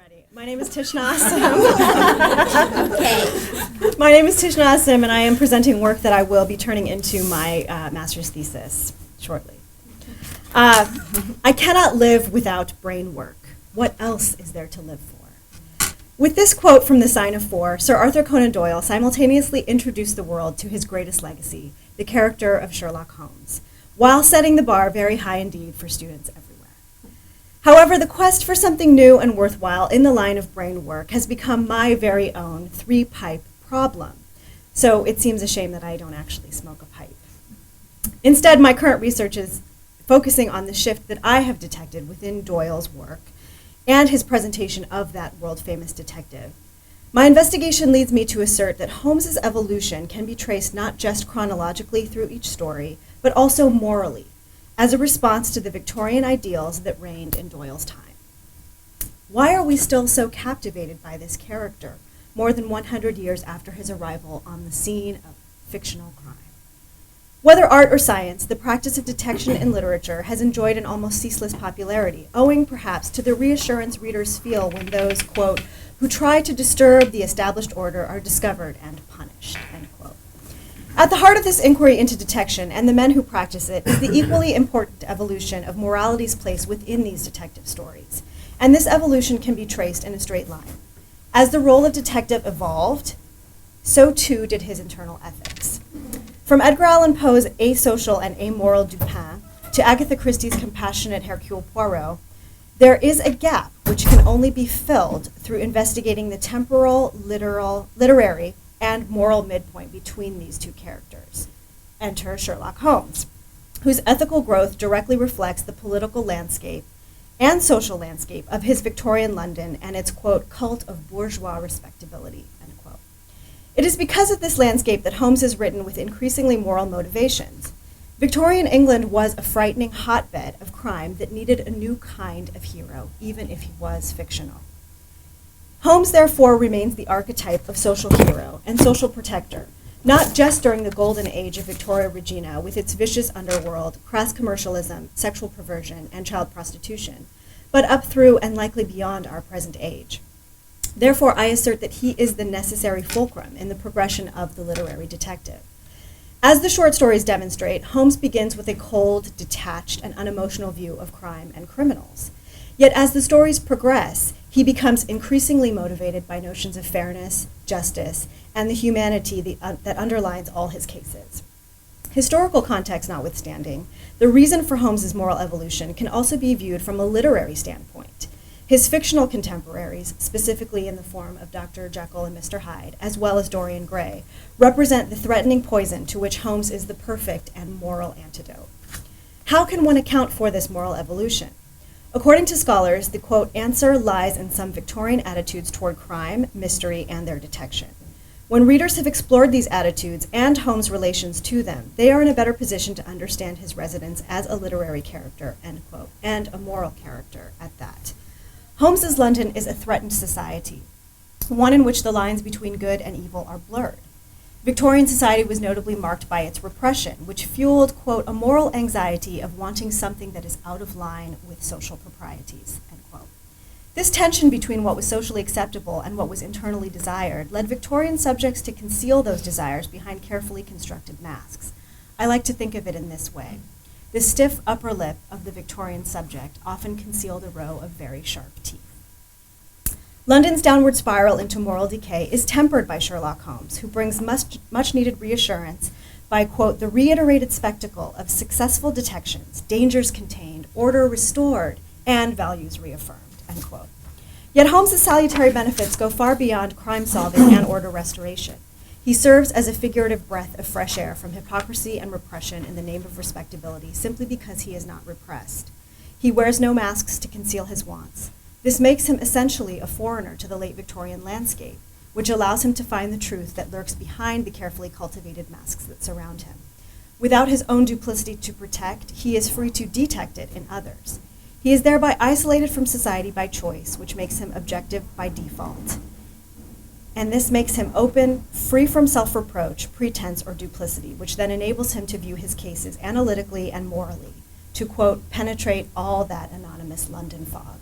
ready. My name is Tishna Asim. My name is Tishna Asim, and I am presenting work that I will be turning into my master's thesis shortly. I cannot live without brain work. What else is there to live for? With this quote from The Sign of Four, Sir Arthur Conan Doyle simultaneously introduced the world to his greatest legacy, the character of Sherlock Holmes, while setting the bar very high indeed for students everywhere. However, the quest for something new and worthwhile in the line of brain work has become my very own three-pipe problem. So it seems a shame that I don't actually smoke a pipe. Instead, my current research is focusing on the shift that I have detected within Doyle's work and his presentation of that world-famous detective. My investigation leads me to assert that Holmes's evolution can be traced not just chronologically through each story, but also morally, as a response to the Victorian ideals that reigned in Doyle's time. Why are we still so captivated by this character, more than 100 years after his arrival on the scene of fictional crime? Whether art or science, the practice of detection in literature has enjoyed an almost ceaseless popularity, owing perhaps to the reassurance readers feel when those, quote, who try to disturb the established order are discovered and punished, end quote. At the heart of this inquiry into detection and the men who practice it is the equally important evolution of morality's place within these detective stories. And this evolution can be traced in a straight line. As the role of detective evolved, so too did his internal ethics. From Edgar Allan Poe's asocial and amoral Dupin to Agatha Christie's compassionate Hercule Poirot, there is a gap which can only be filled through investigating the temporal, literary, and moral midpoint between these two characters. Enter Sherlock Holmes, whose ethical growth directly reflects the political landscape and social landscape of his Victorian London and its, quote, cult of bourgeois respectability, end quote. It is because of this landscape that Holmes is written with increasingly moral motivations. Victorian England was a frightening hotbed of crime that needed a new kind of hero, even if he was fictional. Holmes, therefore, remains the archetype of social hero and social protector, not just during the golden age of Victoria Regina with its vicious underworld, crass commercialism, sexual perversion, and child prostitution, but up through and likely beyond our present age. Therefore, I assert that he is the necessary fulcrum in the progression of the literary detective. As the short stories demonstrate, Holmes begins with a cold, detached, and unemotional view of crime and criminals. Yet as the stories progress, he becomes increasingly motivated by notions of fairness, justice, and the humanity that underlines all his cases. Historical context notwithstanding, the reason for Holmes's moral evolution can also be viewed from a literary standpoint. His fictional contemporaries, specifically in the form of Dr. Jekyll and Mr. Hyde, as well as Dorian Gray, represent the threatening poison to which Holmes is the perfect and moral antidote. How can one account for this moral evolution? According to scholars, the, quote, answer lies in some Victorian attitudes toward crime, mystery, and their detection. When readers have explored these attitudes and Holmes' relations to them, they are in a better position to understand his residence as a literary character, end quote, and a moral character at that. Holmes's London is a threatened society, one in which the lines between good and evil are blurred. Victorian society was notably marked by its repression, which fueled, quote, a moral anxiety of wanting something that is out of line with social proprieties, end quote. This tension between what was socially acceptable and what was internally desired led Victorian subjects to conceal those desires behind carefully constructed masks. I like to think of it in this way. The stiff upper lip of the Victorian subject often concealed a row of very sharp teeth. London's downward spiral into moral decay is tempered by Sherlock Holmes, who brings much needed reassurance by, quote, the reiterated spectacle of successful detections, dangers contained, order restored, and values reaffirmed, end quote. Yet Holmes's salutary benefits go far beyond crime solving and order restoration. He serves as a figurative breath of fresh air from hypocrisy and repression in the name of respectability simply because he is not repressed. He wears no masks to conceal his wants. This makes him essentially a foreigner to the late Victorian landscape, which allows him to find the truth that lurks behind the carefully cultivated masks that surround him. Without his own duplicity to protect, he is free to detect it in others. He is thereby isolated from society by choice, which makes him objective by default. And this makes him open, free from self-reproach, pretense, or duplicity, which then enables him to view his cases analytically and morally, to, quote, penetrate all that anonymous London fog.